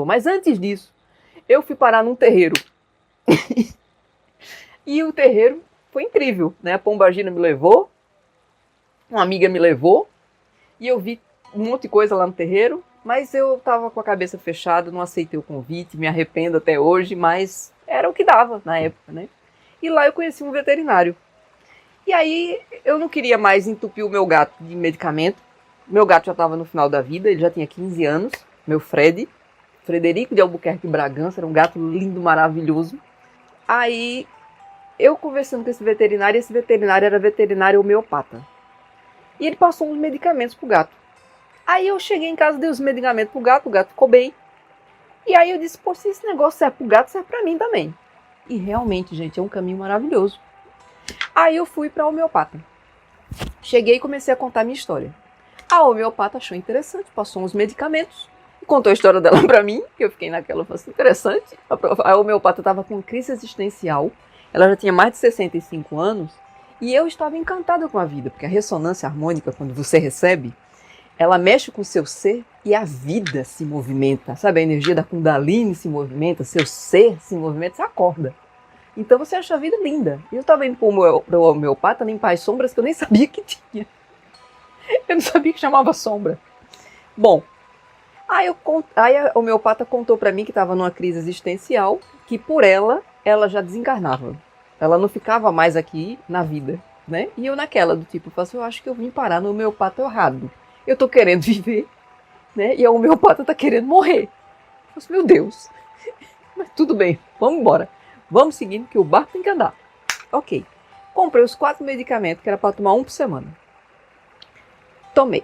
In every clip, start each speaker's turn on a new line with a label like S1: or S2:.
S1: Mas antes disso, eu fui parar num terreiro. E o terreiro foi incrível, né? A Pombagira me levou, uma amiga me levou, e eu vi um monte de coisa lá no terreiro, mas eu tava com a cabeça fechada, não aceitei o convite, me arrependo até hoje, mas era o que dava na época, né? E lá eu conheci um veterinário. E aí eu não queria mais entupir o meu gato de medicamento. Meu gato já estava no final da vida, ele já tinha 15 anos, meu Frederico de Albuquerque Bragança, era um gato lindo, maravilhoso. Aí eu conversando com esse veterinário era veterinário homeopata. E ele passou uns medicamentos pro gato. Aí eu cheguei em casa, dei os medicamentos pro gato, o gato ficou bem. E aí eu disse, pô, se esse negócio serve pro gato, serve pra mim também. E realmente, gente, é um caminho maravilhoso. Aí eu fui pra homeopata. Cheguei e comecei a contar minha história. A homeopata achou interessante, passou uns medicamentos. E contou a história dela pra mim, que eu fiquei naquela, falei assim, interessante. A homeopata estava com crise existencial. Ela já tinha mais de 65 anos. E eu estava encantada com a vida, porque a ressonância harmônica, quando você recebe, ela mexe com o seu ser e a vida se movimenta. Sabe, a energia da Kundalini se movimenta, seu ser se movimenta, você acorda. Então você acha a vida linda. E eu estava indo para o homeopata limpar as sombras que eu nem sabia que tinha. Eu não sabia que chamava sombra. Bom, aí a homeopata contou para mim que estava numa crise existencial, que por ela já desencarnava. Ela não ficava mais aqui na vida, né? E eu naquela do tipo, eu acho que eu vim parar no homeopata errado. Eu tô querendo viver, né? E a homeopata tá querendo morrer. Eu falei, meu Deus. Mas tudo bem, vamos embora. Vamos seguindo que o barco tem que andar. Ok. Comprei os 4 medicamentos que era para tomar um por semana. Tomei.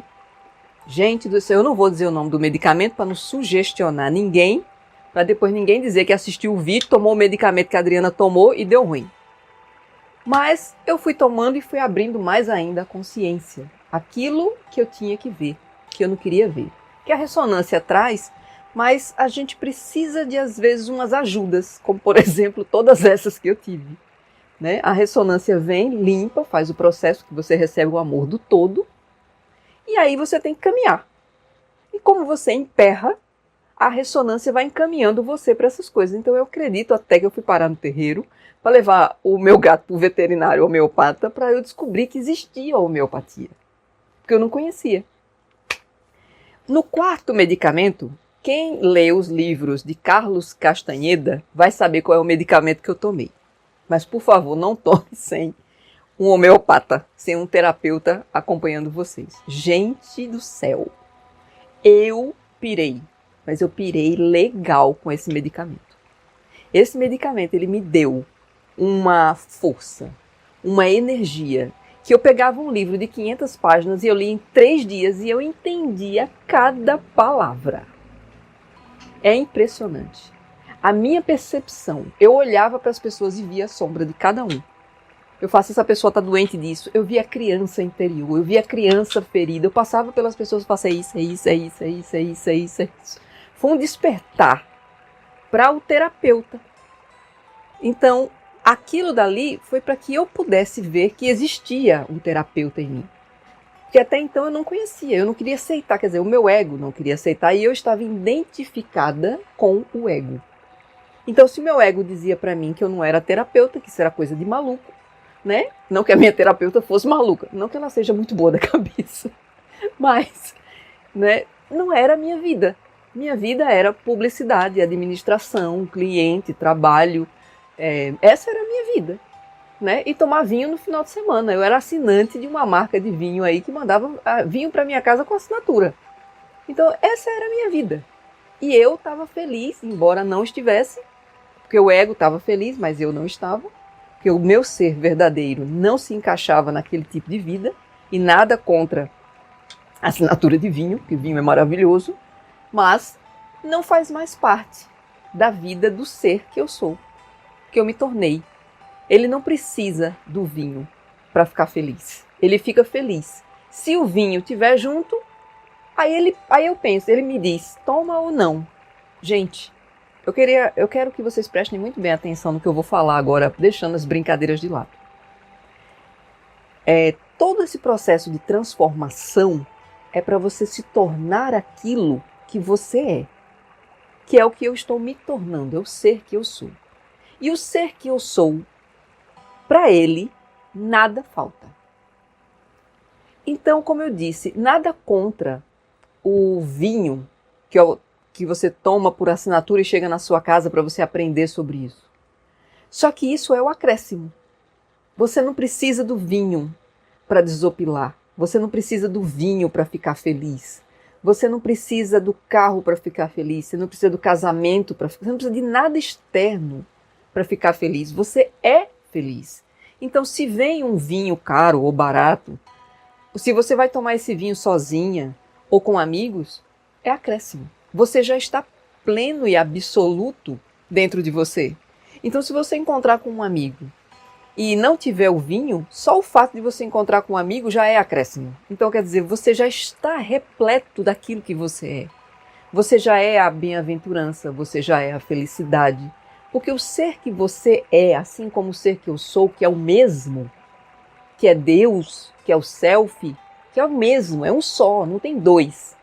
S1: Gente do céu, eu não vou dizer o nome do medicamento para não sugestionar ninguém, para depois ninguém dizer que assistiu o vídeo, tomou o medicamento que a Adriana tomou e deu ruim. Mas eu fui tomando e fui abrindo mais ainda a consciência. Aquilo que eu tinha que ver, que eu não queria ver. Que a ressonância traz, mas a gente precisa de, às vezes, umas ajudas, como, por exemplo, todas essas que eu tive. Né? A ressonância vem, limpa, faz o processo que você recebe o amor do todo, e aí você tem que caminhar. E como você emperra, a ressonância vai encaminhando você para essas coisas. Então eu acredito até que eu fui parar no terreiro para levar o meu gato para o veterinário homeopata para eu descobrir que existia a homeopatia. Porque eu não conhecia. No 4º medicamento, quem lê os livros de Carlos Castanheda vai saber qual é o medicamento que eu tomei. Mas, por favor, não tome sem um homeopata, sem um terapeuta acompanhando vocês. Gente do céu, eu pirei, mas eu pirei legal com esse medicamento. Esse medicamento, ele me deu uma força, uma energia, que eu pegava um livro de 500 páginas e eu li em 3 dias e eu entendia cada palavra. É impressionante. A minha percepção, eu olhava para as pessoas e via a sombra de cada um. Eu faço, essa pessoa está doente disso. Eu via a criança interior, eu via a criança ferida. Eu passava pelas pessoas e falava, é isso, é isso, é isso, é isso, é isso, é isso, é isso. Foi um despertar para o terapeuta. Então, aquilo dali foi para que eu pudesse ver que existia um terapeuta em mim. Que até então eu não conhecia, eu não queria aceitar, quer dizer, o meu ego não queria aceitar e eu estava identificada com o ego. Então, se o meu ego dizia para mim que eu não era terapeuta, que isso era coisa de maluco, né? Não que a minha terapeuta fosse maluca, não que ela seja muito boa da cabeça, mas, né, não era a minha vida. Minha vida era publicidade, administração, cliente, trabalho. Essa era a minha vida, né? E tomar vinho no final de semana. Eu era assinante de uma marca de vinho aí que mandava vinho para minha casa com assinatura. Então, essa era a minha vida. E eu estava feliz, embora não estivesse, porque o ego estava feliz, mas eu não estava, porque o meu ser verdadeiro não se encaixava naquele tipo de vida, e nada contra a assinatura de vinho, que vinho é maravilhoso, mas não faz mais parte da vida do ser que eu sou, que eu me tornei. Ele não precisa do vinho para ficar feliz. Ele fica feliz. Se o vinho estiver junto, aí eu penso, ele me diz, toma ou não. Gente, eu quero que vocês prestem muito bem atenção no que eu vou falar agora, deixando as brincadeiras de lado. Todo esse processo de transformação é para você se tornar aquilo que você é. que é o que eu estou me tornando, é o ser que eu sou. E o ser que eu sou, para ele, nada falta. Então, como eu disse, nada contra o vinho que você toma por assinatura e chega na sua casa para você aprender sobre isso. Só que isso é o acréscimo. Você não precisa do vinho para desopilar. Você não precisa do vinho para ficar feliz. Você não precisa do carro para ficar feliz. Você não precisa do casamento para ficar. Você não precisa de nada externo para ficar feliz. Você é feliz. Então, se vem um vinho caro ou barato, se você vai tomar esse vinho sozinha ou com amigos, é acréscimo. Você já está pleno e absoluto dentro de você. Então, se você encontrar com um amigo e não tiver o vinho, só o fato de você encontrar com um amigo já é acréscimo. Então, quer dizer, você já está repleto daquilo que você é. Você já é a bem-aventurança, você já é a felicidade. Porque o ser que você é, assim como o ser que eu sou, que é o mesmo, que é Deus, que é o self, que é o mesmo, é um só, não tem dois.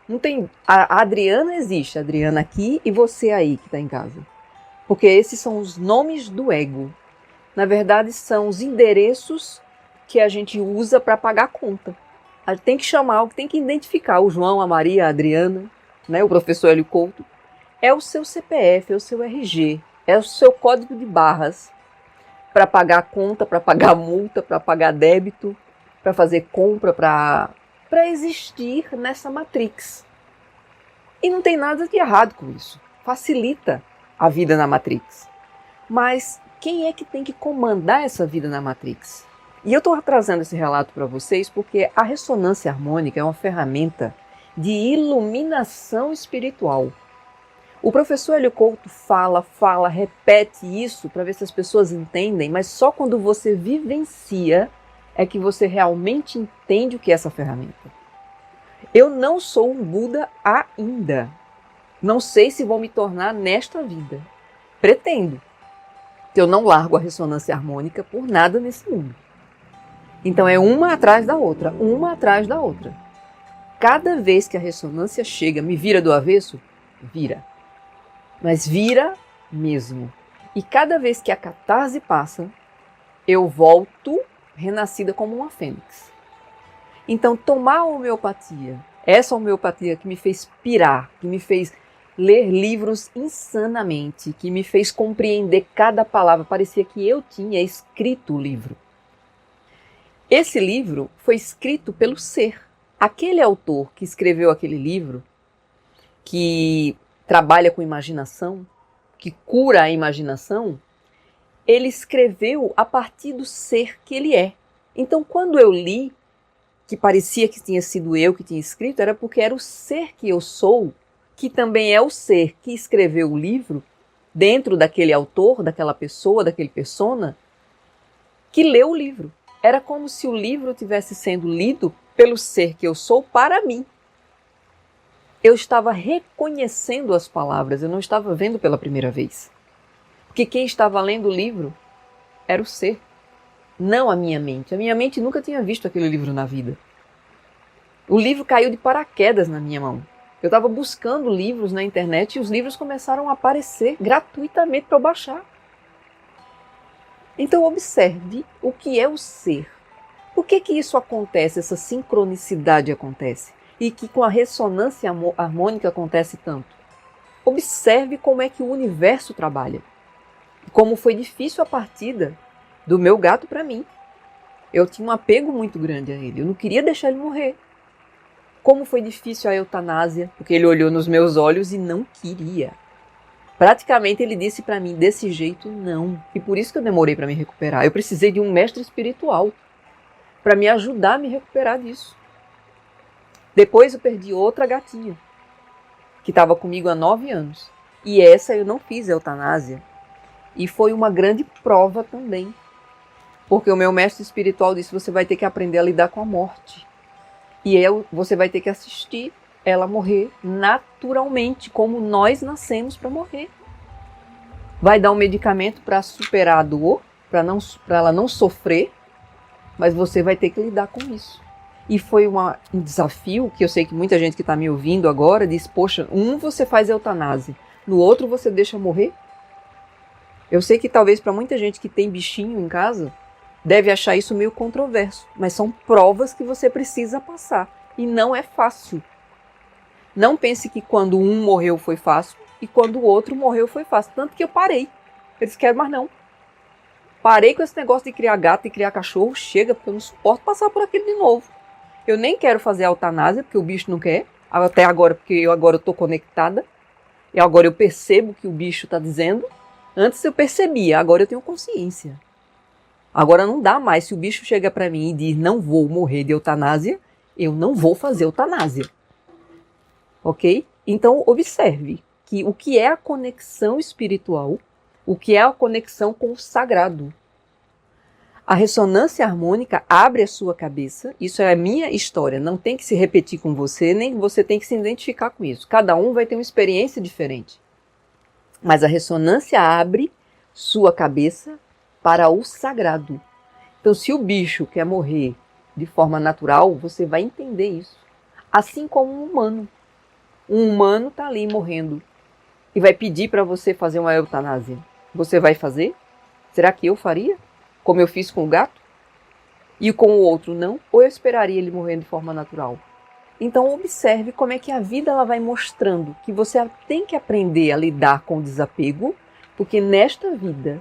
S1: Não tem. A Adriana existe, a Adriana aqui e você aí que está em casa. Porque esses são os nomes do ego. Na verdade, são os endereços que a gente usa para pagar a conta. A gente tem que chamar, tem que identificar o João, a Maria, a Adriana, né, o professor Hélio Couto. É o seu CPF, é o seu RG, é o seu código de barras para pagar a conta, para pagar a multa, para pagar débito, para fazer compra, para existir nessa matrix. E não tem nada de errado com isso. Facilita a vida na matrix. Mas quem é que tem que comandar essa vida na matrix? E eu estou trazendo esse relato para vocês porque a ressonância harmônica é uma ferramenta de iluminação espiritual. O professor Hélio Couto fala, repete isso para ver se as pessoas entendem, mas só quando você vivencia é que você realmente entende o que é essa ferramenta. Eu não sou um Buda ainda. Não sei se vou me tornar nesta vida. Pretendo. Eu não largo a ressonância harmônica por nada nesse mundo. Então é uma atrás da outra, uma atrás da outra. Cada vez que a ressonância chega, me vira do avesso, vira. Mas vira mesmo. E cada vez que a catarse passa, eu volto renascida como uma fênix. Então, tomar a homeopatia, essa homeopatia que me fez pirar, que me fez ler livros insanamente, que me fez compreender cada palavra, parecia que eu tinha escrito o livro. Esse livro foi escrito pelo ser. Aquele autor que escreveu aquele livro, que trabalha com imaginação, que cura a imaginação, ele escreveu a partir do ser que ele é. Então, quando eu li, que parecia que tinha sido eu que tinha escrito, era porque era o ser que eu sou, que também é o ser que escreveu o livro, dentro daquele autor, daquela pessoa, daquele persona, que leu o livro. Era como se o livro tivesse sendo lido pelo ser que eu sou para mim. Eu estava reconhecendo as palavras, eu não estava vendo pela primeira vez. Porque quem estava lendo o livro era o ser, não a minha mente. A minha mente nunca tinha visto aquele livro na vida. O livro caiu de paraquedas na minha mão. Eu estava buscando livros na internet e os livros começaram a aparecer gratuitamente para eu baixar. Então observe o que é o ser. Por que isso acontece, essa sincronicidade acontece? E que com a ressonância harmônica acontece tanto? Observe como é que o universo trabalha. Como foi difícil a partida do meu gato para mim. Eu tinha um apego muito grande a ele. Eu não queria deixar ele morrer. Como foi difícil a eutanásia, porque ele olhou nos meus olhos e não queria. Praticamente ele disse para mim, desse jeito, não. E por isso que eu demorei para me recuperar. Eu precisei de um mestre espiritual para me ajudar a me recuperar disso. Depois eu perdi outra gatinha, que estava comigo há 9 anos. E essa eu não fiz eutanásia. E foi uma grande prova também. Porque o meu mestre espiritual disse, você vai ter que aprender a lidar com a morte. E você vai ter que assistir ela morrer naturalmente, como nós nascemos para morrer. Vai dar um medicamento para superar a dor, para ela não sofrer, mas você vai ter que lidar com isso. E foi um desafio que eu sei que muita gente que está me ouvindo agora diz, poxa, você faz eutanásia, no outro você deixa morrer? Eu sei que talvez para muita gente que tem bichinho em casa, deve achar isso meio controverso, mas são provas que você precisa passar. E não é fácil. Não pense que quando um morreu foi fácil e quando o outro morreu foi fácil. Tanto que eu parei. Eu disse, quero mais não. Parei com esse negócio de criar gato e criar cachorro. Chega, porque eu não suporto passar por aquilo de novo. Eu nem quero fazer a eutanásia, porque o bicho não quer. Até agora, porque eu agora estou conectada. E agora eu percebo o que o bicho está dizendo. Antes eu percebia, agora eu tenho consciência. Agora não dá mais. Se o bicho chega para mim e diz não vou morrer de eutanásia, eu não vou fazer eutanásia. Ok? Então observe que o que é a conexão espiritual, o que é a conexão com o sagrado. A ressonância harmônica abre a sua cabeça, isso é a minha história, não tem que se repetir com você, nem você tem que se identificar com isso. Cada um vai ter uma experiência diferente. Mas a ressonância abre sua cabeça para o sagrado. Então, se o bicho quer morrer de forma natural, você vai entender isso. Assim como um humano. Um humano está ali morrendo e vai pedir para você fazer uma eutanásia. Você vai fazer? Será que eu faria? Como eu fiz com o gato? E com o outro não? Ou eu esperaria ele morrer de forma natural? Então observe como é que a vida ela vai mostrando que você tem que aprender a lidar com o desapego, porque nesta vida,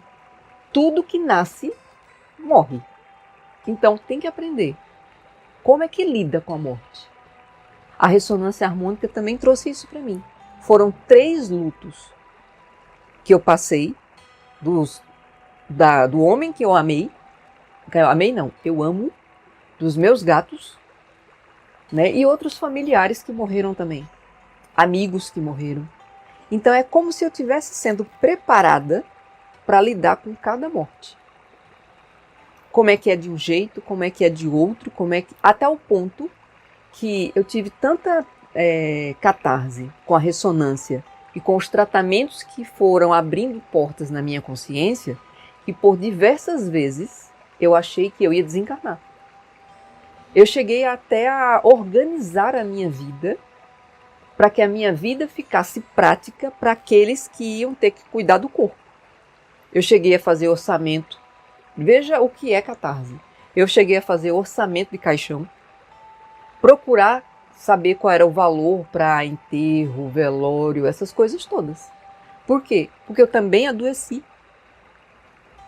S1: tudo que nasce, morre. Então tem que aprender. Como é que lida com a morte? A ressonância harmônica também trouxe isso para mim. Foram 3 lutos que eu passei do homem que eu amei. Amei não, eu amo. Dos meus gatos. Né? E outros familiares que morreram também. Amigos que morreram. Então é como se eu estivesse sendo preparada para lidar com cada morte. Como é que é de um jeito, como é que é de outro, até o ponto que eu tive tanta catarse com a ressonância e com os tratamentos que foram abrindo portas na minha consciência, que por diversas vezes eu achei que eu ia desencarnar. Eu cheguei até a organizar a minha vida para que a minha vida ficasse prática para aqueles que iam ter que cuidar do corpo. Eu cheguei a fazer orçamento. Veja o que é catarse. Eu cheguei a fazer orçamento de caixão, procurar saber qual era o valor para enterro, velório, essas coisas todas. Por quê? Porque eu também adoeci.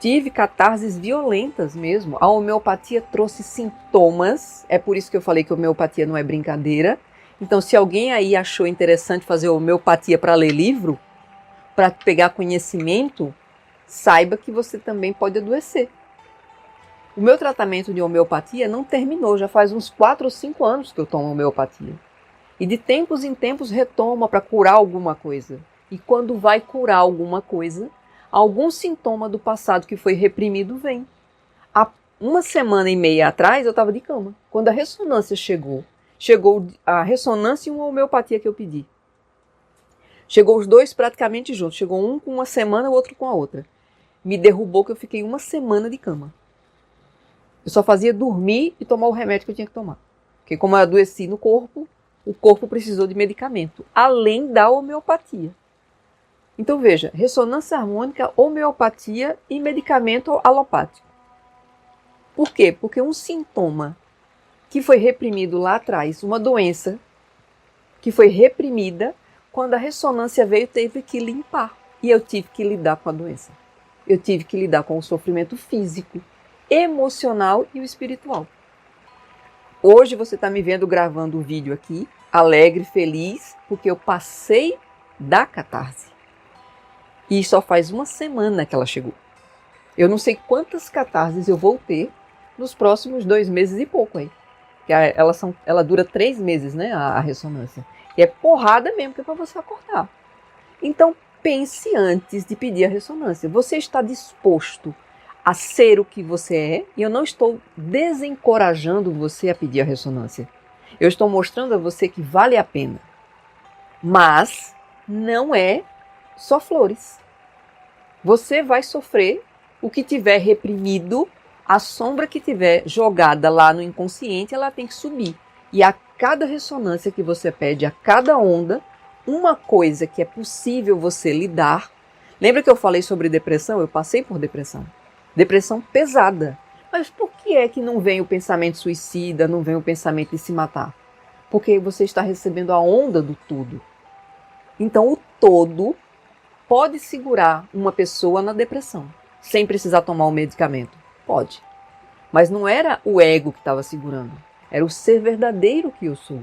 S1: Tive catarses violentas mesmo. A homeopatia trouxe sintomas. É por isso que eu falei que a homeopatia não é brincadeira. Então, se alguém aí achou interessante fazer homeopatia para ler livro, para pegar conhecimento, saiba que você também pode adoecer. O meu tratamento de homeopatia não terminou. Já faz uns 4 ou 5 anos que eu tomo homeopatia. E de tempos em tempos retoma para curar alguma coisa. E quando vai curar alguma coisa, algum sintoma do passado que foi reprimido vem. Há 1 semana e meia atrás eu estava de cama. Quando a ressonância chegou a ressonância e uma homeopatia que eu pedi. Chegou os dois praticamente juntos. Chegou um com 1 semana, o outro com a outra. Me derrubou que eu fiquei 1 semana de cama. Eu só fazia dormir e tomar o remédio que eu tinha que tomar. Porque como eu adoeci no corpo, o corpo precisou de medicamento, além da homeopatia. Então veja, ressonância harmônica, homeopatia e medicamento alopático. Por quê? Porque um sintoma que foi reprimido lá atrás, uma doença que foi reprimida, quando a ressonância veio, teve que limpar. E eu tive que lidar com a doença. Eu tive que lidar com o sofrimento físico, emocional e o espiritual. Hoje você está me vendo gravando o vídeo aqui, alegre, feliz, porque eu passei da catarse. E só faz 1 semana que ela chegou. Eu não sei quantas catarses eu vou ter nos próximos 2 meses e pouco aí. Porque ela dura 3 meses, né, a ressonância. E é porrada mesmo, que é para você acordar. Então pense antes de pedir a ressonância. Você está disposto a ser o que você é? E eu não estou desencorajando você a pedir a ressonância. Eu estou mostrando a você que vale a pena. Mas não é só flores. Você vai sofrer o que tiver reprimido, a sombra que tiver jogada lá no inconsciente, ela tem que subir. E a cada ressonância que você pede, a cada onda, uma coisa que é possível você lidar. Lembra que eu falei sobre depressão? Eu passei por depressão. Depressão pesada. Mas por que é que não vem o pensamento suicida, não vem o pensamento de se matar? Porque você está recebendo a onda do tudo. Então o todo pode segurar uma pessoa na depressão, sem precisar tomar um medicamento. Pode. Mas não era o ego que estava segurando. Era o ser verdadeiro que eu sou.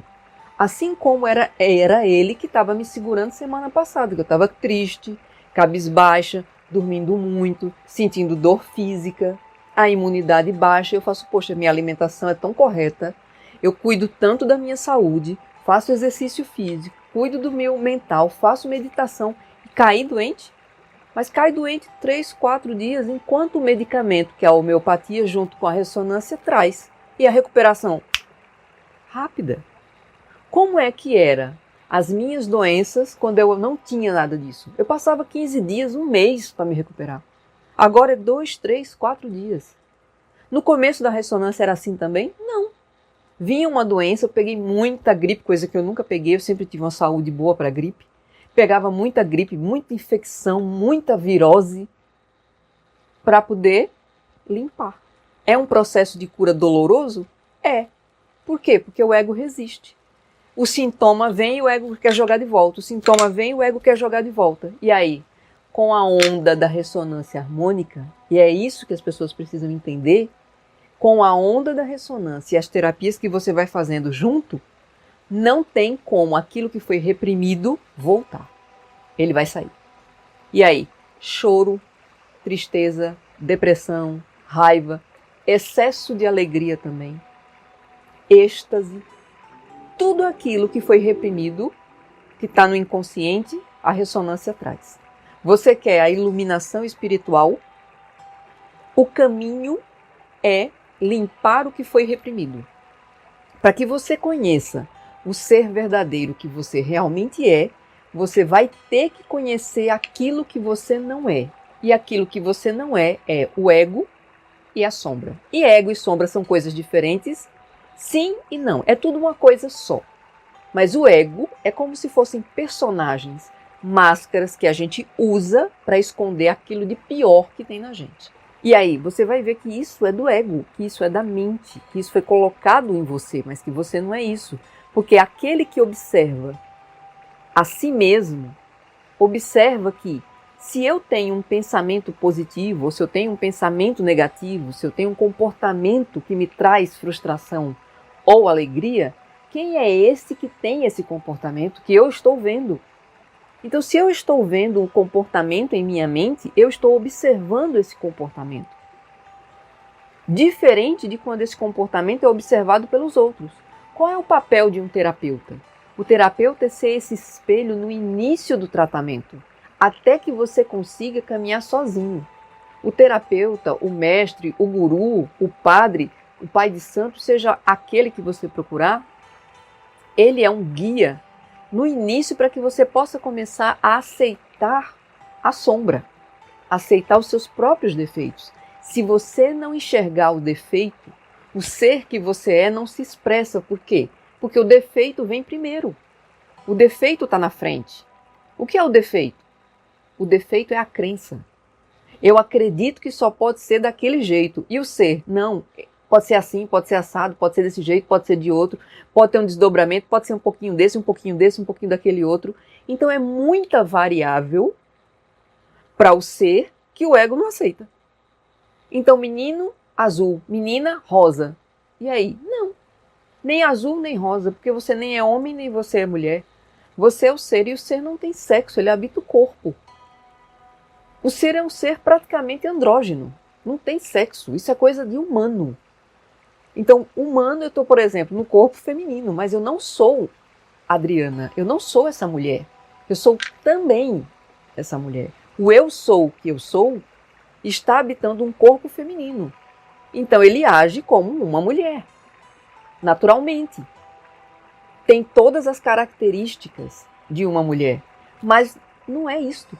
S1: Assim como era ele que estava me segurando semana passada, que eu estava triste, cabisbaixa, dormindo muito, sentindo dor física, a imunidade baixa. Eu faço, poxa, minha alimentação é tão correta, eu cuido tanto da minha saúde, faço exercício físico, cuido do meu mental, faço meditação e caí doente. Mas cai doente 3, 4 dias, enquanto o medicamento, que é a homeopatia, junto com a ressonância, traz. E a recuperação rápida. Como é que era as minhas doenças quando eu não tinha nada disso? Eu passava 15 dias, um mês para me recuperar. Agora é 2, 3, 4 dias. No começo da ressonância era assim também? Não. Vinha uma doença, eu peguei muita gripe, coisa que eu nunca peguei, eu sempre tive uma saúde boa para gripe. Pegava muita gripe, muita infecção, muita virose para poder limpar. É um processo de cura doloroso? É. Por quê? Porque o ego resiste. O sintoma vem e o ego quer jogar de volta. O sintoma vem e o ego quer jogar de volta. E aí, com a onda da ressonância harmônica, e é isso que as pessoas precisam entender, com a onda da ressonância e as terapias que você vai fazendo junto, não tem como aquilo que foi reprimido voltar. Ele vai sair. E aí, choro, tristeza, depressão, raiva, excesso de alegria também, êxtase, tudo aquilo que foi reprimido, que está no inconsciente, a ressonância traz. Você quer a iluminação espiritual? O caminho é limpar o que foi reprimido. Para que você conheça o ser verdadeiro que você realmente é, você vai ter que conhecer aquilo que você não é. E aquilo que você não é o ego e a sombra. E ego e sombra são coisas diferentes? Sim e não. É tudo uma coisa só. Mas o ego é como se fossem personagens, máscaras que a gente usa para esconder aquilo de pior que tem na gente. E aí, você vai ver que isso é do ego, que isso é da mente, que isso foi colocado em você, mas que você não é isso. Porque aquele que observa a si mesmo, observa que se eu tenho um pensamento positivo, ou se eu tenho um pensamento negativo, se eu tenho um comportamento que me traz frustração ou alegria, quem é esse que tem esse comportamento que eu estou vendo? Então, se eu estou vendo um comportamento em minha mente, eu estou observando esse comportamento. Diferente de quando esse comportamento é observado pelos outros. Qual é o papel de um terapeuta? O terapeuta é ser esse espelho no início do tratamento, até que você consiga caminhar sozinho. O terapeuta, o mestre, o guru, o padre, o pai de santo, seja aquele que você procurar, ele é um guia no início para que você possa começar a aceitar a sombra, aceitar os seus próprios defeitos. Se você não enxergar o defeito, o ser que você é não se expressa. Por quê? Porque o defeito vem primeiro. O defeito está na frente. O que é o defeito? O defeito é a crença. Eu acredito que só pode ser daquele jeito. E o ser? Não. Pode ser assim, pode ser assado, pode ser desse jeito, pode ser de outro, pode ter um desdobramento, pode ser um pouquinho desse, um pouquinho desse, um pouquinho daquele outro. Então é muita variável para o ser que o ego não aceita. Então menino azul, menina rosa. E aí? Não. Nem azul nem rosa, porque você nem é homem nem você é mulher. Você é o ser e o ser não tem sexo, ele habita o corpo. O ser é um ser praticamente andrógeno, não tem sexo, isso é coisa de humano. Então, humano, eu estou, por exemplo, no corpo feminino, mas eu não sou Adriana, eu não sou essa mulher. Eu sou também essa mulher. O eu sou que eu sou está habitando um corpo feminino. Então, ele age como uma mulher, naturalmente. Tem todas as características de uma mulher, mas não é isto.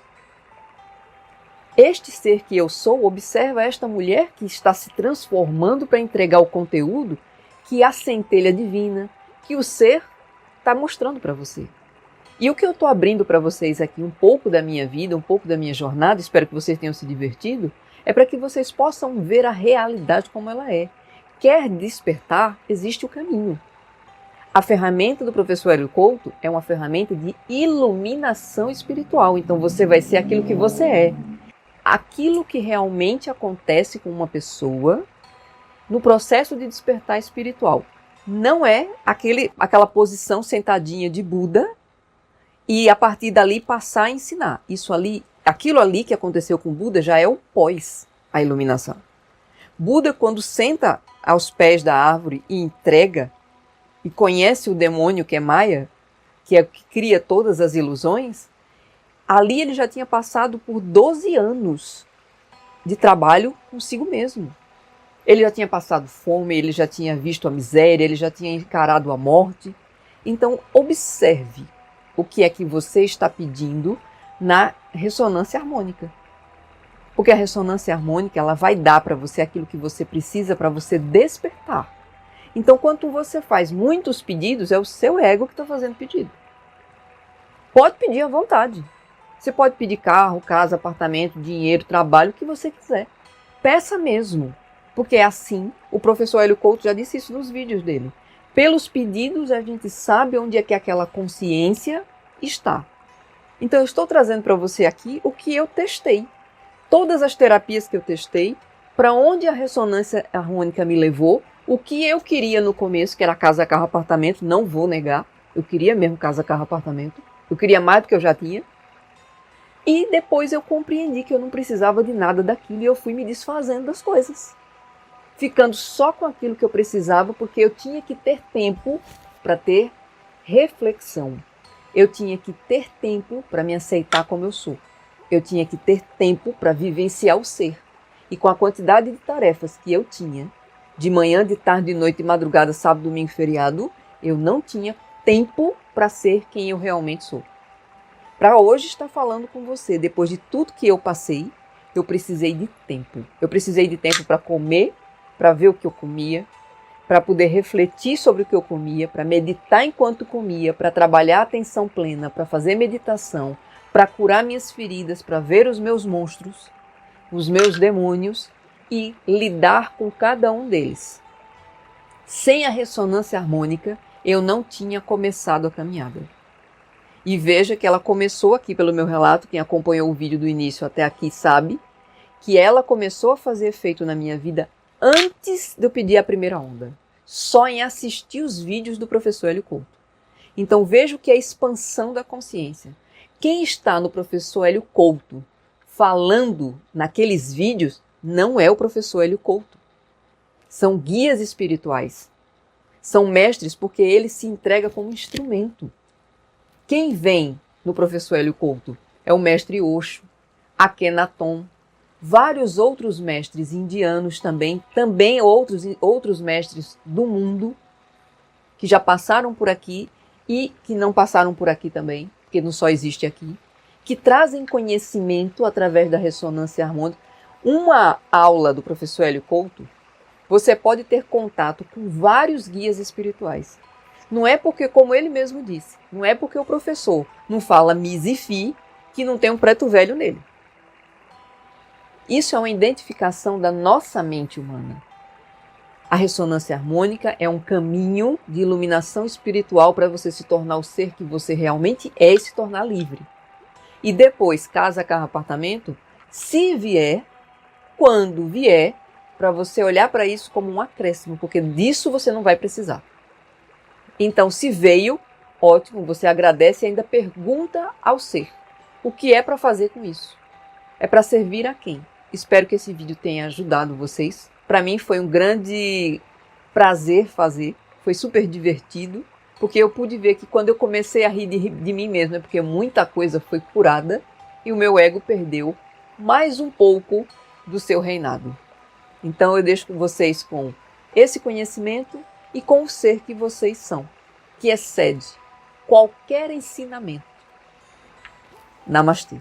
S1: Este ser que eu sou observa esta mulher que está se transformando para entregar o conteúdo que a centelha divina, que o ser está mostrando para você. E o que eu estou abrindo para vocês aqui, um pouco da minha vida, um pouco da minha jornada, espero que vocês tenham se divertido, é para que vocês possam ver a realidade como ela é. Quer despertar, existe o caminho. A ferramenta do professor Hélio Couto é uma ferramenta de iluminação espiritual. Então você vai ser aquilo que você é. Aquilo que realmente acontece com uma pessoa no processo de despertar espiritual. Não é aquela posição sentadinha de Buda e a partir dali passar a ensinar. Aquilo ali que aconteceu com Buda já é o pós a iluminação. Buda, quando senta aos pés da árvore e entrega e conhece o demônio que é Maya, que é o que cria todas as ilusões, ali ele já tinha passado por 12 anos de trabalho consigo mesmo. Ele já tinha passado fome, ele já tinha visto a miséria, ele já tinha encarado a morte. Então, observe o que é que você está pedindo na ressonância harmônica. Porque a ressonância harmônica ela vai dar para você aquilo que você precisa para você despertar. Então, quando você faz muitos pedidos, é o seu ego que está fazendo pedido. Pode pedir à vontade. Você pode pedir carro, casa, apartamento, dinheiro, trabalho, o que você quiser. Peça mesmo. Porque é assim, o professor Hélio Couto já disse isso nos vídeos dele. Pelos pedidos, a gente sabe onde é que aquela consciência está. Então, eu estou trazendo para você aqui o que eu testei. Todas as terapias que eu testei, para onde a ressonância harmônica me levou, o que eu queria no começo, que era casa, carro, apartamento, não vou negar. Eu queria mesmo casa, carro, apartamento. Eu queria mais do que eu já tinha. E depois eu compreendi que eu não precisava de nada daquilo e eu fui me desfazendo das coisas. Ficando só com aquilo que eu precisava, porque eu tinha que ter tempo para ter reflexão. Eu tinha que ter tempo para me aceitar como eu sou. Eu tinha que ter tempo para vivenciar o ser. E com a quantidade de tarefas que eu tinha, de manhã, de tarde, de noite, de madrugada, sábado, domingo, feriado, eu não tinha tempo para ser quem eu realmente sou. Para hoje estar falando com você, depois de tudo que eu passei, eu precisei de tempo. Eu precisei de tempo para comer, para ver o que eu comia, para poder refletir sobre o que eu comia, para meditar enquanto comia, para trabalhar a atenção plena, para fazer meditação, para curar minhas feridas, para ver os meus monstros, os meus demônios e lidar com cada um deles. Sem a ressonância harmônica, eu não tinha começado a caminhada. E veja que ela começou aqui pelo meu relato, quem acompanhou o vídeo do início até aqui sabe, que ela começou a fazer efeito na minha vida antes de eu pedir a primeira onda. Só em assistir os vídeos do professor Hélio Couto. Então veja o que é a expansão da consciência. Quem está no professor Hélio Couto falando naqueles vídeos não é o professor Hélio Couto. São guias espirituais. São mestres porque ele se entrega como instrumento. Quem vem no professor Hélio Couto é o mestre Osho, Akhenaton, vários outros mestres indianos também outros mestres do mundo que já passaram por aqui e que não passaram por aqui também, porque não só existe aqui, que trazem conhecimento através da ressonância harmônica. Uma aula do professor Hélio Couto, você pode ter contato com vários guias espirituais. Não é porque, como ele mesmo disse, não é porque o professor não fala mis e fi que não tem um preto velho nele. Isso é uma identificação da nossa mente humana. A ressonância harmônica é um caminho de iluminação espiritual para você se tornar o ser que você realmente é e se tornar livre. E depois, casa, carro, apartamento, se vier, quando vier, para você olhar para isso como um acréscimo, porque disso você não vai precisar. Então, se veio, ótimo, você agradece e ainda pergunta ao ser o que é para fazer com isso. É para servir a quem? Espero que esse vídeo tenha ajudado vocês. Para mim foi um grande prazer fazer, foi super divertido, porque eu pude ver que quando eu comecei a rir de mim mesma, é porque muita coisa foi curada e o meu ego perdeu mais um pouco do seu reinado. Então eu deixo vocês com esse conhecimento e com o ser que vocês são, que excede qualquer ensinamento. Namastê.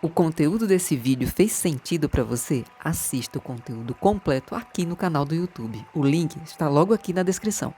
S1: O conteúdo desse vídeo fez sentido para você? Assista o conteúdo completo aqui no canal do YouTube. O link está logo aqui na descrição.